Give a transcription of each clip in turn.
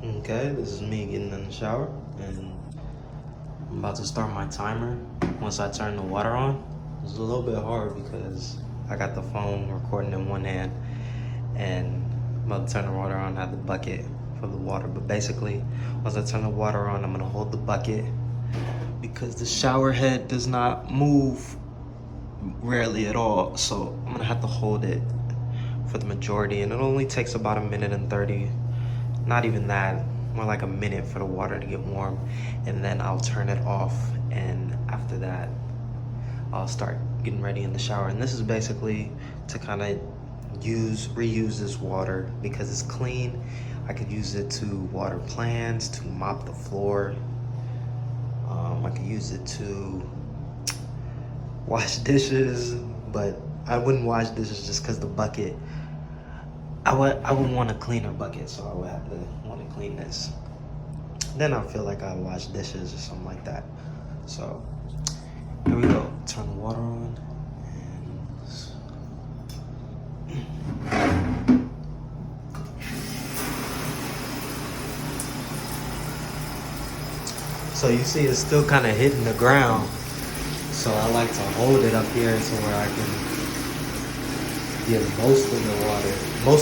Okay, this is me getting in the shower, and I'm about to start my timer once I turn the water on. It's a little bit hard because I got the phone recording in one hand, and I'm about to turn the water on. I have the bucket for the water, but basically, once I turn the water on, I'm gonna hold the bucket because the shower head does not move rarely at all, so I'm gonna have to hold it for the majority, and it only takes about 1:30. Not even that, more like a minute for the water to get warm, and then I'll turn it off, and after that I'll start getting ready in the shower. And this is basically to kind of reuse this water because it's clean. I could use it to water plants, to mop the floor. I could use it to wash dishes, but I wouldn't wash dishes just because the bucket, I would want a cleaner bucket, so I would have to want to clean this. Then I feel like I wash dishes or something like that. So here we go. Turn the water on. So you see it's still kind of hitting the ground. So I like to hold it up here so where I can get most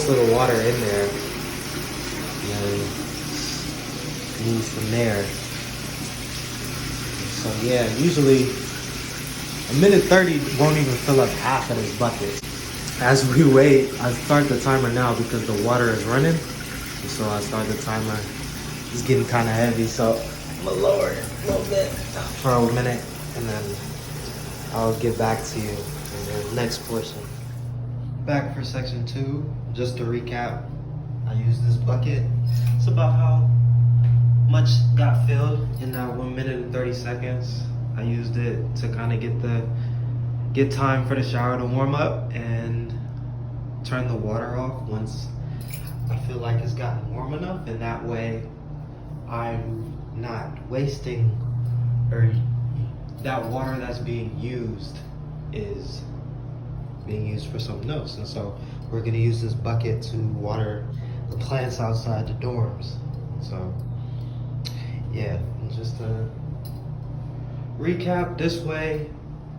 of the water in there, and then move from there. So yeah, usually 1:30 won't even fill up half of this bucket. As we wait, I start the timer now because the water is running. So I start the timer. It's getting kind of heavy, so I'm gonna lower it a little bit for a minute, and then I'll get back to you in the next portion. Back for section 2, just to recap, I used this bucket. It's about how much got filled in that 1:30. I used it to kind of get time for the shower to warm up and turn the water off once I feel like it's gotten warm enough, and that way I'm not wasting, or that water that's being used is being used for something else. And so we're gonna use this bucket to water the plants outside the dorms. So yeah, just to recap, this way,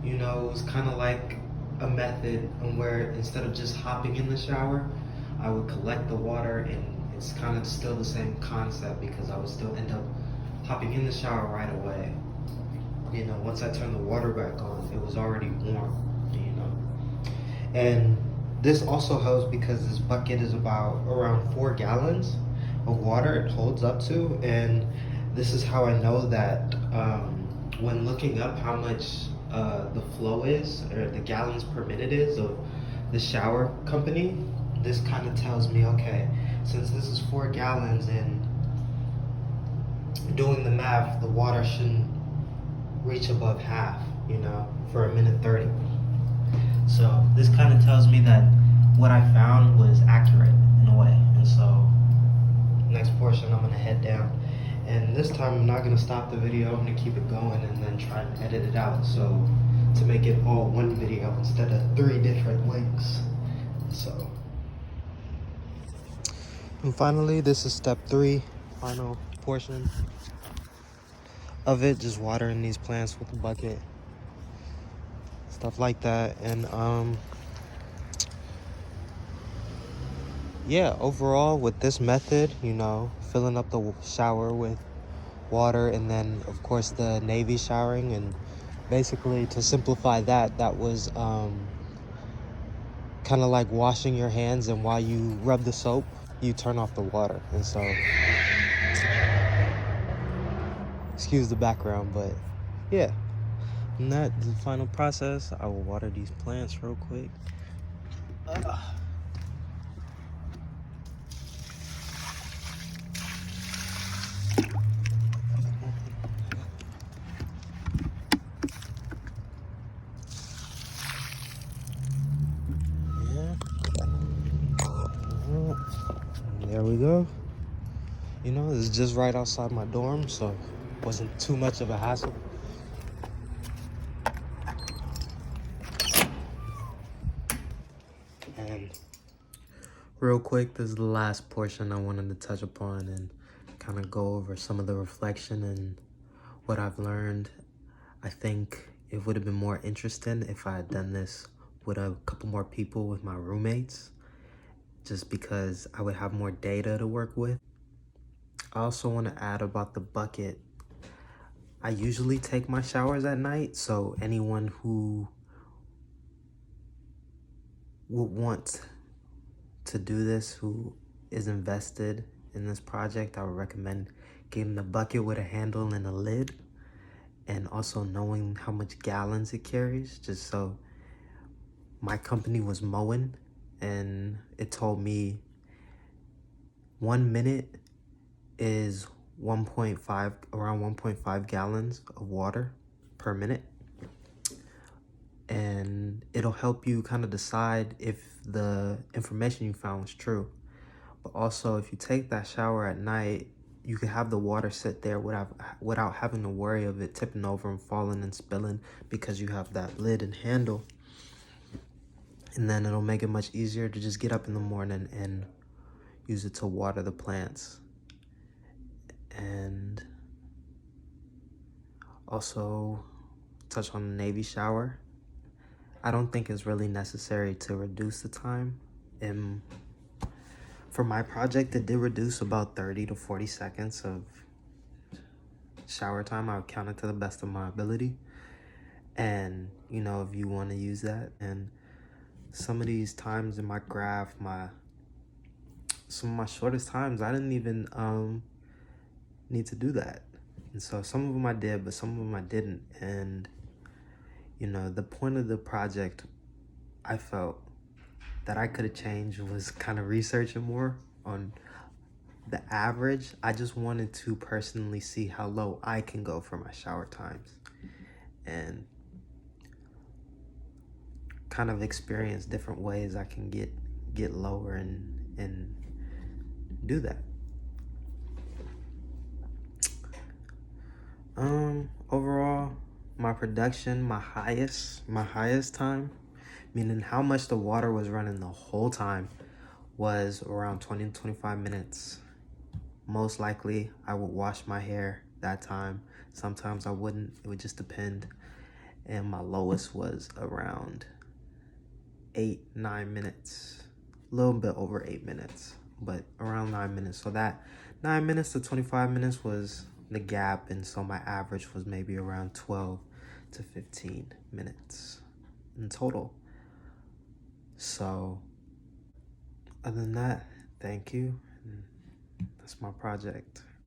you know, it's kind of like a method on where instead of just hopping in the shower, I would collect the water, and it's kind of still the same concept because I would still end up hopping in the shower right away. You know, once I turned the water back on, it was already warm, you know. And this also helps because this bucket is about around 4 gallons of water it holds up to, and this is how I know that when looking up how much the flow is, or the gallons per minute is of the shower company, this kind of tells me, okay, since this is 4 gallons, and doing the math, the water shouldn't reach above half, you know, for 1:30. So this kind of tells me that what I found was accurate in a way. And so next portion, I'm gonna head down, and this time I'm not gonna stop the video. I'm gonna keep it going and then try and edit it out, so to make it all one video instead of 3 different links. So, and finally, this is step 3, final portion of it, just watering these plants with the bucket, stuff like that. And yeah, overall with this method, you know, filling up the shower with water, and then of course the Navy showering, and basically to simplify that was kind of like washing your hands, and while you rub the soap, you turn off the water. And so excuse the background, but yeah, and that's the final process. I will water these plants real quick. Yeah. There we go. You know, this is just right outside my dorm, so it wasn't too much of a hassle. And real quick, this is the last portion I wanted to touch upon and kind of go over some of the reflection and what I've learned. I think it would have been more interesting if I had done this with a couple more people, with my roommates, just because I would have more data to work with. I also want to add about the bucket. I usually take my showers at night, so anyone who would want to do this, who is invested in this project, I would recommend getting the bucket with a handle and a lid, and also knowing how much gallons it carries. Just so, my company was mowing and it told me 1 minute is around 1.5 gallons of water per minute. And it'll help you kind of decide if the information you found was true. But also, if you take that shower at night, you can have the water sit there without having to worry of it tipping over and falling and spilling, because you have that lid and handle. And then it'll make it much easier to just get up in the morning and use it to water the plants. And also touch on the Navy shower. I don't think it's really necessary to reduce the time. And for my project, it did reduce about 30 to 40 seconds of shower time. I would count it to the best of my ability. And, you know, if you want to use that. And some of these times in my graph, some of my shortest times, I didn't even need to do that. And so some of them I did, but some of them I didn't. And, you know, the point of the project, I felt that I could have changed, was kind of researching more on the average. I just wanted to personally see how low I can go for my shower times and kind of experience different ways I can get lower and do that. Overall, my production, my highest time, meaning how much the water was running the whole time, was around 20 to 25 minutes. Most likely, I would wash my hair that time. Sometimes I wouldn't. It would just depend. And my lowest was around 8-9 minutes. A little bit over 8 minutes, but around 9 minutes. So that 9 minutes to 25 minutes was the gap, and so my average was maybe around 12 to 15 minutes in total. So other than that, thank you. That's my project.